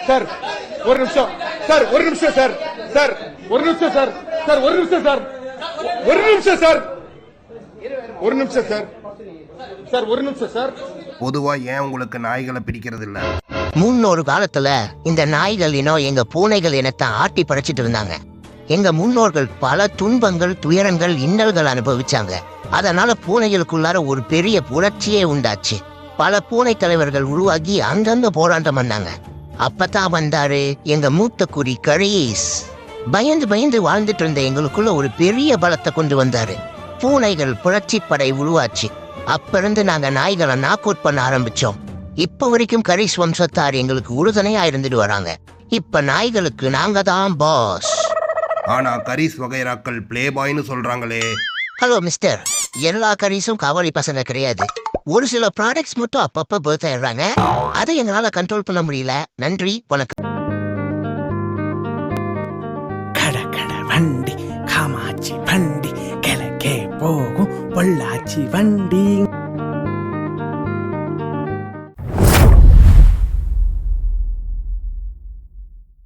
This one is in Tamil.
சார் ஒரு நிமிஷம் சார், ஒரு நிமிஷம் சார், சார் ஒரு நிமிஷம் சார், சார் ஒரு நிமிஷம் சார், ஒரு நிமிஷம் சார், ஒரு நிமிஷம் சார், சார் ஒரு நிமிஷம் சார். பொதுவா ஏன் உங்களுக்கு நாய்களை பிடிக்கிறது இல்ல? முன்னொரு காலத்துல இந்த நாய்கள் இனம் எங்க பூனைகள் இனத்தை ஆட்டி படைச்சிட்டு இருந்தாங்க. எங்க முன்னோர்கள் பல துன்பங்கள், துயரங்கள், இன்னல்கள் அனுபவிச்சாங்க. அதனால பூனைகளுக்குள்ளார ஒரு பெரிய புரட்சியே உண்டாச்சு. பல பூனை தலைவர்கள் உருவாகி அங்கங்க போராட்டம் பண்ணாங்க. அப்பதான் வந்தாரு எங்க மூத்த குறி கரீஸ். பயந்து பயந்து வாழ்ந்துட்டு இருந்த எங்களுக்குள்ள ஒரு பெரிய பலத்தை கொண்டு வந்தாரு. பூனைகள் புரட்சி படை உருவாச்சு. அப்ப இருந்து நாங்க நாய்களை நாக் அவுட் பண்ண ஆரம்பிச்சோம். இப்ப வரைக்கும் கரீஸ் வம்சத்தார் எங்களுக்கு உறுதுணையா இருந்துட்டு வராங்க. இப்ப நாய்களுக்கு நாங்க தான் பாஸ். ஆனா கரீஸ் வகைராக்கள் பிளே பாய்னு சொல்றாங்களே. ஹலோ மிஸ்டர், எல்லா கரீஸும் காவலி பசங்க கிடையாது. ஒரு சில ப்ராடக்ட்ஸ் மட்டும் அப்பப்ப பர்த் ஆயிடுறாங்க. அதை எங்களால கண்ட்ரோல் பண்ண முடியல. நன்றி, வணக்கம். கட கட வண்டி காமாட்சி வண்டி கிழக்கே போகும் பொள்ளாச்சி வண்டி.